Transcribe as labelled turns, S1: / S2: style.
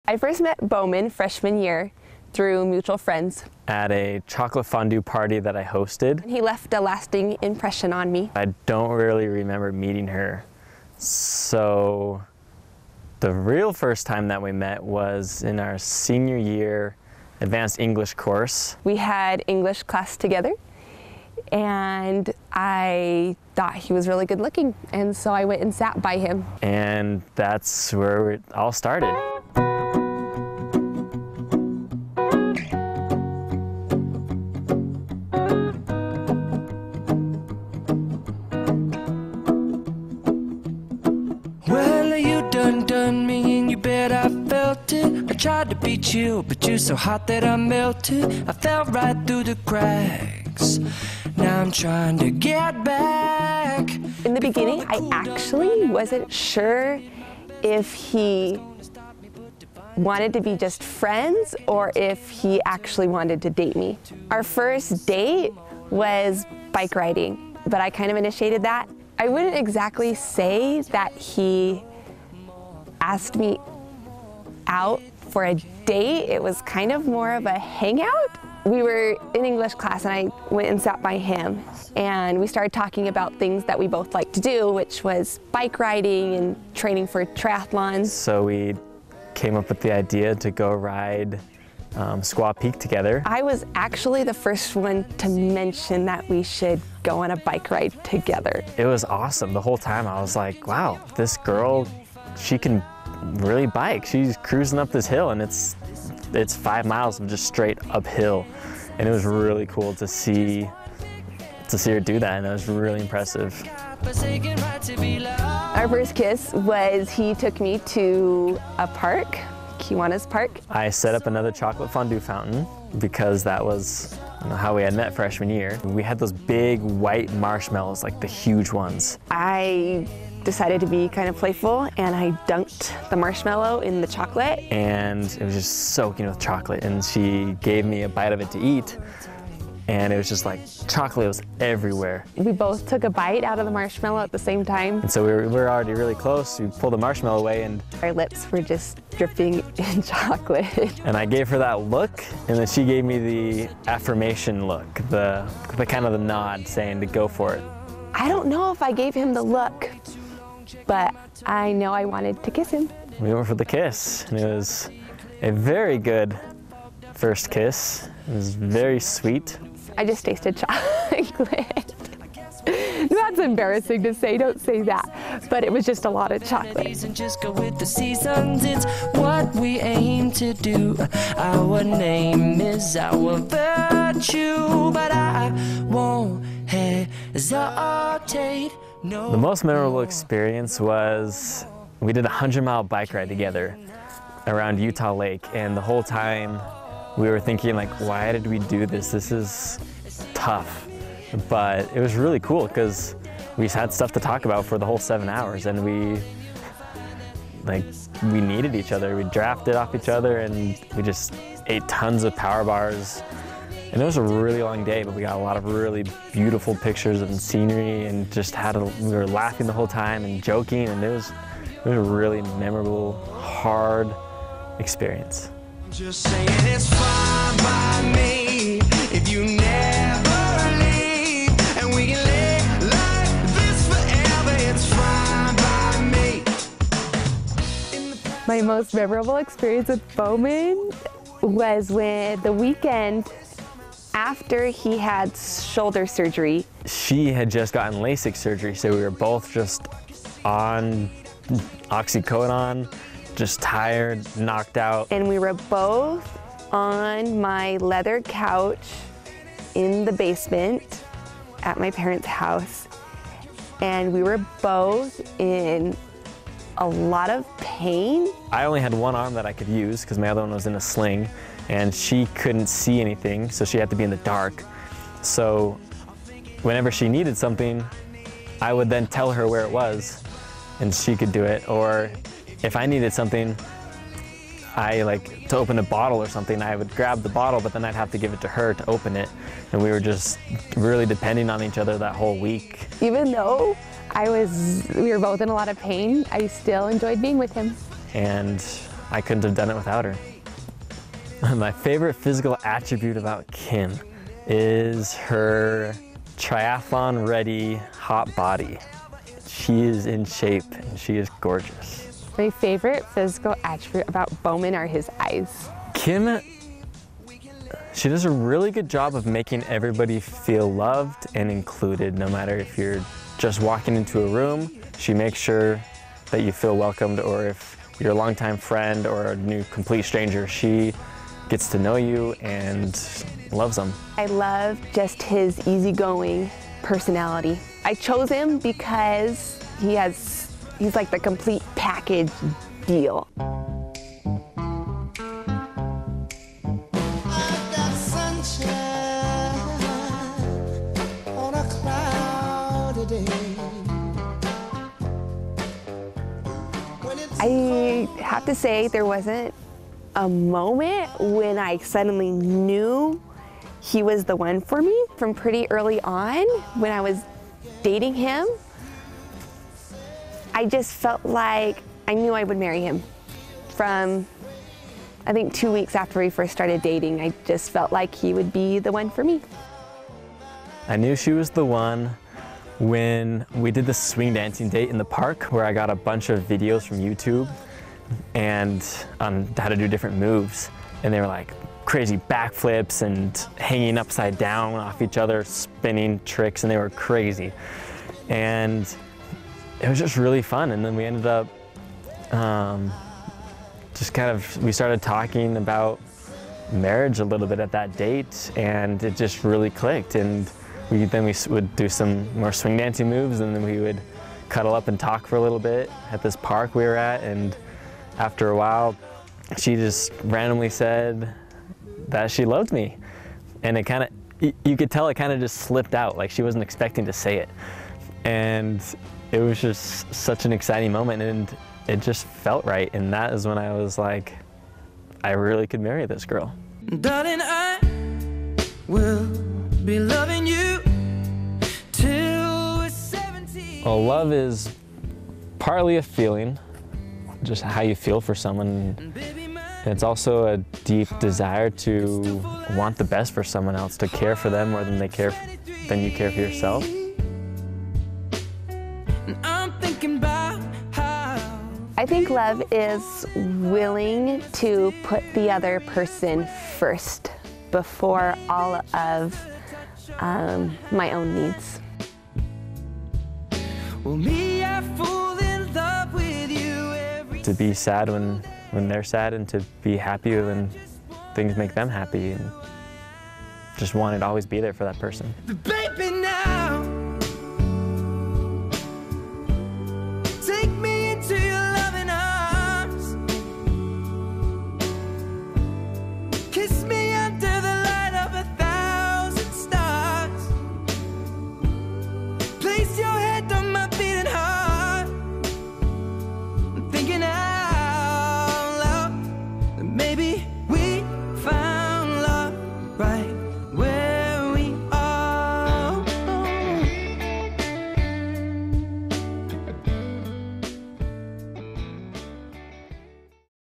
S1: I first met Bowman freshman year through mutual friends.
S2: At a chocolate fondue party that I hosted.
S1: He left a lasting impression on me.
S2: I don't really remember meeting her. So the real first time that we met was in our senior year advanced English course.
S1: We had English class together and I thought he was really good looking, and so I went and sat by him.
S2: And that's where it all started.
S3: Well, you done me and you bet I felt it. I tried to beat you, but you're so hot that I melted. I fell right through the cracks. Now I'm trying to get back.
S1: In the beginning, I actually wasn't sure if he wanted to be just friends or if he actually wanted to date me. Our first date was bike riding, but I kind of initiated that. I wouldn't exactly say that he asked me out for a date. It was kind of more of a hangout. We were in English class and I went and sat by him, and we started talking about things that we both like to do, which was bike riding and training for triathlons.
S2: So we came up with the idea to go ride Squaw Peak together.
S1: I was actually the first one to mention that we should go on a bike ride together.
S2: It was awesome. The whole time I was like, wow, this girl, she can really bike. She's cruising up this hill and it's 5 miles of just straight uphill. And it was really cool to see her do that, and it was really impressive.
S1: Our first kiss was he took me to a park, Kiwanis Park.
S2: I set up another chocolate fondue fountain because that was how we had met freshman year. We had those big white marshmallows, like the huge ones.
S1: I decided to be kind of playful and I dunked the marshmallow in the chocolate.
S2: And it was just soaking with chocolate, and she gave me a bite of it to eat. And it was just like chocolate was everywhere.
S1: We both took a bite out of the marshmallow at the same time.
S2: And so we were already really close. We pulled the marshmallow away and
S1: our lips were just dripping in chocolate.
S2: And I gave her that look, and then she gave me the affirmation look, the kind of the nod saying to go for it.
S1: I don't know if I gave him the look, but I know I wanted to kiss him.
S2: We went for the kiss, and it was a very good first kiss. It was very sweet.
S1: I just tasted chocolate. That's embarrassing to say, don't say that. But it was just a lot of chocolate.
S3: Just go with the seasons, it's what we aim to do. Our name is our virtue, but I won't hesitate. No.
S2: The most memorable experience was we did a 100-mile bike ride together around Utah Lake, and the whole time we were thinking, like, why did we do this? This is tough. But it was really cool because we had stuff to talk about for the whole 7 hours, and we needed each other. We drafted off each other, and we just ate tons of power bars. And it was a really long day, but we got a lot of really beautiful pictures and scenery, and just we were laughing the whole time and joking, and it was a really memorable, hard experience.
S3: Just saying it's fine by me if you never leave, and we can live like this forever. It's fine by me.
S1: My most memorable experience with Bowman was with the weekend after he had shoulder surgery.
S2: She had just gotten LASIK surgery, so we were both just on oxycodone, just tired, knocked out.
S1: And we were both on my leather couch in the basement at my parents' house. And we were both in a lot of pain.
S2: I only had one arm that I could use because my other one was in a sling, and she couldn't see anything, so she had to be in the dark. So whenever she needed something, I would then tell her where it was and she could do it. Or if I needed something, to open a bottle or something, I would grab the bottle, but then I'd have to give it to her to open it. And we were just really depending on each other that whole week.
S1: Even though we were both in a lot of pain, I still enjoyed being with him.
S2: And I couldn't have done it without her. My favorite physical attribute about Kim is her triathlon-ready hot body. She is in shape and she is gorgeous.
S1: My favorite physical attribute about Bowman are his eyes.
S2: Kim, she does a really good job of making everybody feel loved and included, no matter if you're just walking into a room. She makes sure that you feel welcomed, or if you're a longtime friend or a new complete stranger, she gets to know you and loves them.
S1: I love just his easygoing personality. I chose him because he's like the complete package deal. I have to say there wasn't a moment when I suddenly knew he was the one for me. From pretty early on, when I was dating him, I just felt like I knew I would marry him. From, I think, 2 weeks after we first started dating, I just felt like he would be the one for me.
S2: I knew she was the one when we did the swing dancing date in the park, where I got a bunch of videos from YouTube and on how to do different moves. And they were like crazy backflips and hanging upside down off each other, spinning tricks, and they were crazy. And it was just really fun. And then we ended up we started talking about marriage a little bit at that date, and it just really clicked. And we would do some more swing dancing moves, and then we would cuddle up and talk for a little bit at this park we were at. And after a while, she just randomly said that she loved me. And it kind of, you could tell it kind of just slipped out, like she wasn't expecting to say it. And it was just such an exciting moment, and it just felt right. And that is when I was like, I really could marry this girl.
S3: Darling, I will be loving you till we're 17.
S2: Well, love is partly a feeling, just how you feel for someone. It's also a deep desire to want the best for someone else, to care for them more than you care for yourself.
S3: I'm thinking about how
S1: I think love is willing to put the other person first before all of my own needs.
S3: well, me, I fall in love with you every
S2: To be sad when they're sad, and to be happy when things make them happy, and just want to always be there for that person.
S3: baby now.